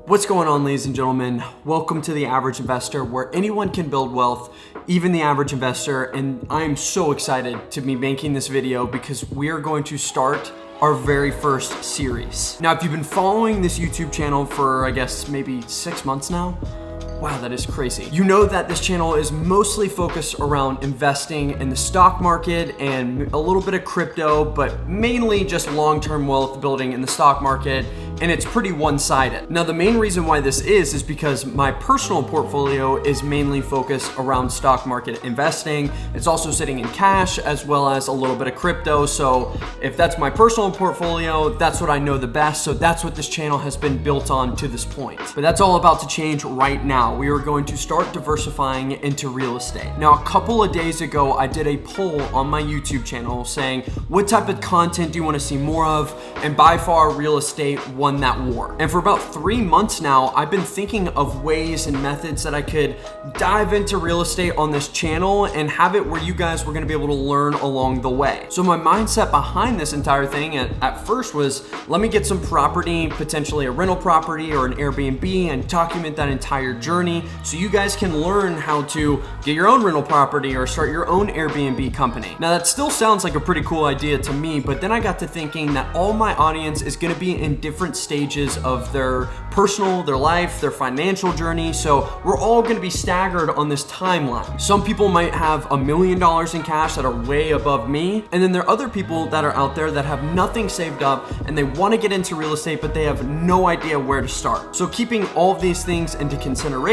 What's going on, ladies and gentlemen? Welcome to The Average Investor, where anyone can build wealth, even the average investor. And I'm so excited to be making this video because we are going to start our very first series. Now, if you've been following this YouTube channel for, I guess, maybe 6 months now, wow, that is crazy. You know that this channel is mostly focused around investing in the stock market and a little bit of crypto, but mainly just long-term wealth building in the stock market, and it's pretty one-sided. Now, the main reason why this is because my personal portfolio is mainly focused around stock market investing. It's also sitting in cash as well as a little bit of crypto. So if that's my personal portfolio, that's what I know the best. So that's what this channel has been built on to this point. But that's all about to change right now. We are going to start diversifying into real estate. Now, a couple of days ago, I did a poll on my YouTube channel saying, what type of content do you want to see more of? And by far, real estate won that war. And for about 3 months now, I've been thinking of ways and methods that I could dive into real estate on this channel and have it where you guys were going to be able to learn along the way. So my mindset behind this entire thing at first was, let me get some property, potentially a rental property or an Airbnb, and document that entire journey so you guys can learn how to get your own rental property or start your own Airbnb company. Now, that still sounds like a pretty cool idea to me, but then I got to thinking that all my audience is going to be in different stages of their personal, their life, their financial journey. So we're all going to be staggered on this timeline. Some people might have $1 million in cash that are way above me. And then there are other people that are out there that have nothing saved up and they want to get into real estate, but they have no idea where to start. So keeping all of these things into consideration,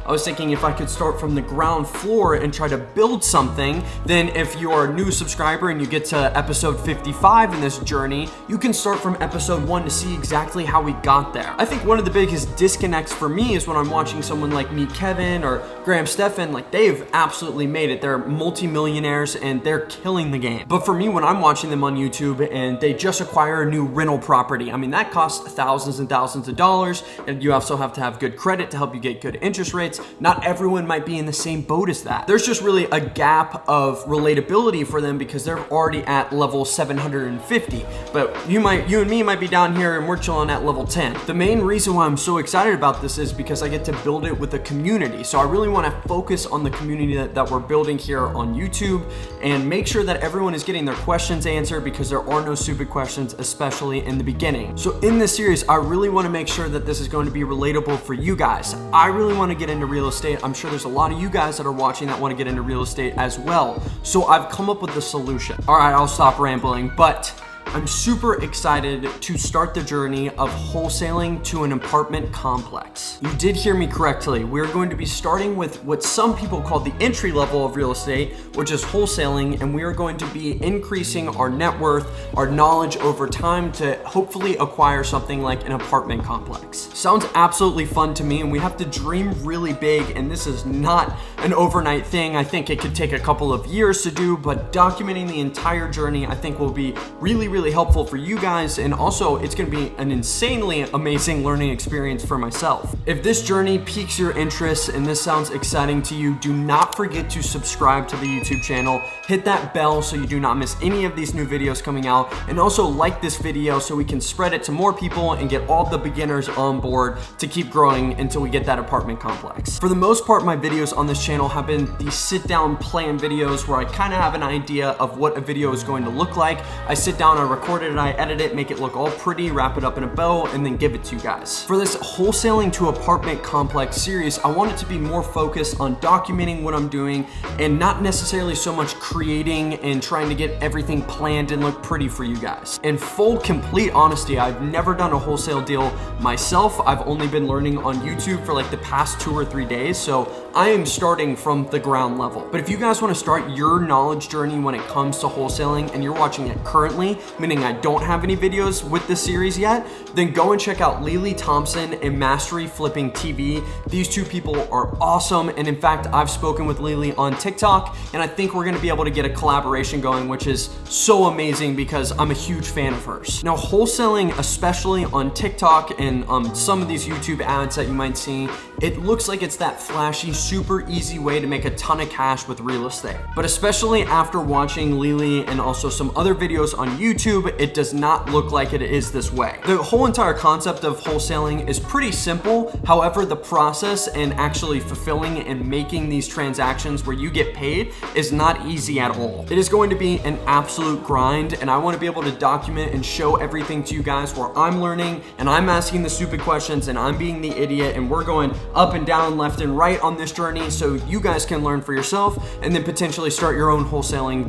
I was thinking if I could start from the ground floor and try to build something, then if you're a new subscriber and you get to episode 55 in this journey, you can start from episode 1 to see exactly how we got there. I think one of the biggest disconnects for me is when I'm watching someone like Meet Kevin or Graham Stephan, like they've absolutely made it. They're multimillionaires and they're killing the game. But for me, when I'm watching them on YouTube and they just acquire a new rental property, I mean, that costs thousands and thousands of dollars, and you also have to have good credit to help you get good interest rates. Not everyone might be in the same boat as that. There's just really a gap of relatability for them because they're already at level 750. But you and me might be down here and we're chilling at level 10. The main reason why I'm so excited about this is because I get to build it with a community. So I really want to focus on the community that we're building here on YouTube and make sure that everyone is getting their questions answered, because there are no stupid questions, especially in the beginning. So in this series, I really want to make sure that this is going to be relatable for you guys. I really want to get into real estate. I'm sure there's a lot of you guys that are watching that want to get into real estate as well. So I've come up with a solution. All right, I'll stop rambling, but I'm super excited to start the journey of wholesaling to an apartment complex. You did hear me correctly. We're going to be starting with what some people call the entry level of real estate, which is wholesaling, and we are going to be increasing our net worth, our knowledge over time to hopefully acquire something like an apartment complex. Sounds absolutely fun to me, and we have to dream really big, and this is not an overnight thing. I think it could take a couple of years to do, but documenting the entire journey I think will be really helpful for you guys, and also it's going to be an insanely amazing learning experience for myself. If this journey piques your interest and this sounds exciting to you, do not forget to subscribe to the YouTube channel, hit that bell so you do not miss any of these new videos coming out, and also like this video so we can spread it to more people and get all the beginners on board to keep growing until we get that apartment complex. For the most part, my videos on this channel have been these sit down plan videos where I kind of have an idea of what a video is going to look like. I sit down, I record it, I edit it, make it look all pretty, wrap it up in a bow, and then give it to you guys. For this wholesaling to apartment complex series, I want it to be more focused on documenting what I'm doing and not necessarily so much creating and trying to get everything planned and look pretty for you guys. In full, complete honesty, I've never done a wholesale deal myself. I've only been learning on YouTube for like the past 2 or 3 days, so I am starting from the ground level. But if you guys want to start your knowledge journey when it comes to wholesaling and you're watching it currently, meaning I don't have any videos with this series yet, then go and check out Lily Thompson and Mastery Flipping TV. These two people are awesome, and in fact, I've spoken with Lily on TikTok, and I think we're going to be able to get a collaboration going, which is so amazing because I'm a huge fan of hers. Now, wholesaling, especially on TikTok and some of these YouTube ads that you might see, it looks like it's that flashy, super easy way to make a ton of cash with real estate. But especially after watching Lily and also some other videos on YouTube, YouTube, it does not look like it is this way. The whole entire concept of wholesaling is pretty simple. However, the process and actually fulfilling and making these transactions where you get paid is not easy at all. It is going to be an absolute grind, and I want to be able to document and show everything to you guys where I'm learning and I'm asking the stupid questions and I'm being the idiot, and we're going up and down, left and right on this journey so you guys can learn for yourself and then potentially start your own wholesaling,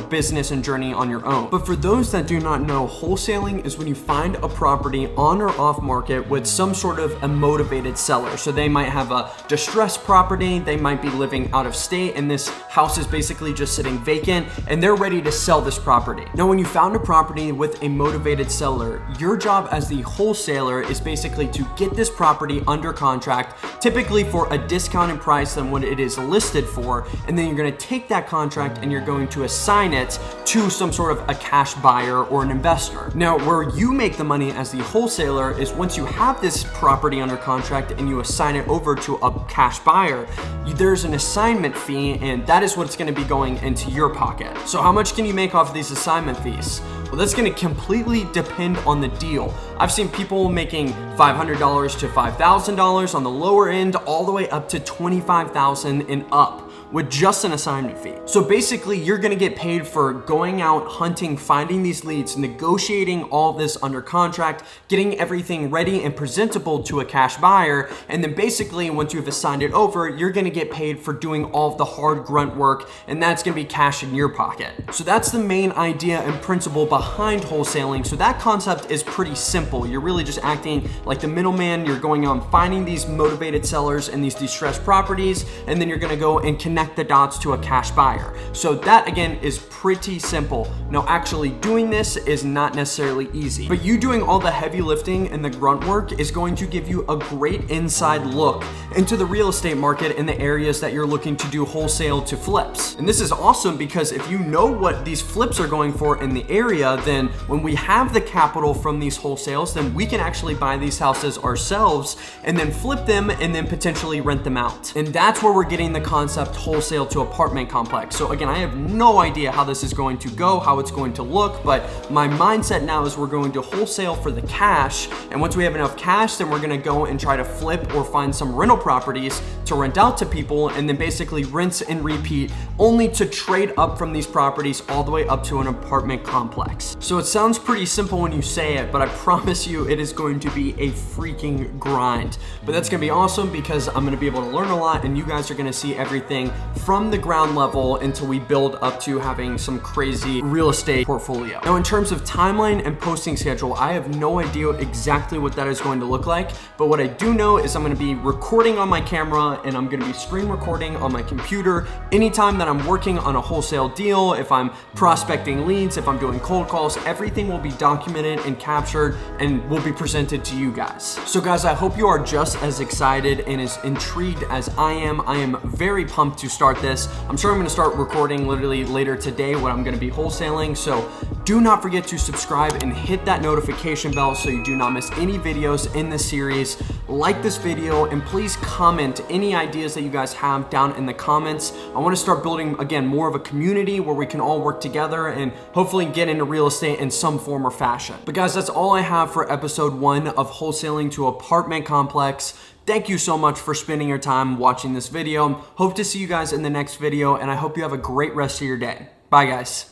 business and journey on your own. But for those that do not know, wholesaling is when you find a property on or off market with some sort of a motivated seller. So they might have a distressed property, they might be living out of state, and this house is basically just sitting vacant and they're ready to sell this property. Now, when you found a property with a motivated seller, your job as the wholesaler is basically to get this property under contract, typically for a discounted price than what it is listed for, and then you're going to take that contract and you're going to assign it to some sort of a cash buyer or an investor. Now, where you make the money as the wholesaler is once you have this property under contract and you assign it over to a cash buyer, there's an assignment fee, and that is what's going to be going into your pocket. So how much can you make off of these assignment fees? Well, that's going to completely depend on the deal. I've seen people making $500 to $5,000 on the lower end, all the way up to $25,000 and up with just an assignment fee. So basically, you're gonna get paid for going out, hunting, finding these leads, negotiating all this under contract, getting everything ready and presentable to a cash buyer, and then basically, once you've assigned it over, you're gonna get paid for doing all of the hard grunt work, and that's gonna be cash in your pocket. So that's the main idea and principle behind wholesaling. So that concept is pretty simple. You're really just acting like the middleman. You're going on finding these motivated sellers and these distressed properties, and then you're gonna go and connect the dots to a cash buyer. So that again is pretty simple. Now, actually doing this is not necessarily easy, but you doing all the heavy lifting and the grunt work is going to give you a great inside look into the real estate market in the areas that you're looking to do wholesale to flips. And this is awesome because if you know what these flips are going for in the area, then when we have the capital from these wholesales, then we can actually buy these houses ourselves and then flip them and then potentially rent them out. And that's where we're getting the concept wholesale to apartment complex. So again, I have no idea how this is going to go, how it's going to look, but my mindset now is we're going to wholesale for the cash, and once we have enough cash, then we're gonna go and try to flip or find some rental properties to rent out to people, and then basically rinse and repeat, only to trade up from these properties all the way up to an apartment complex. So it sounds pretty simple when you say it, but I promise you it is going to be a freaking grind. But that's gonna be awesome because I'm gonna be able to learn a lot, and you guys are gonna see everything from the ground level until we build up to having some crazy real estate portfolio. Now, in terms of timeline and posting schedule, I have no idea exactly what that is going to look like, but what I do know is I'm going to be recording on my camera and I'm going to be screen recording on my computer anytime that I'm working on a wholesale deal. If I'm prospecting leads, if I'm doing cold calls, everything will be documented and captured and will be presented to you guys. So guys, I hope you are just as excited and as intrigued as I am. I am very pumped to start this. I'm sure I'm going to start recording literally later today when I'm going to be wholesaling. So do not forget to subscribe and hit that notification bell so you do not miss any videos in this series. Like this video and please comment any ideas that you guys have down in the comments. I want to start building again more of a community where we can all work together and hopefully get into real estate in some form or fashion. But guys, that's all I have for episode 1 of Wholesaling to Apartment Complex. Thank you so much for spending your time watching this video. Hope to see you guys in the next video, and I hope you have a great rest of your day. Bye guys.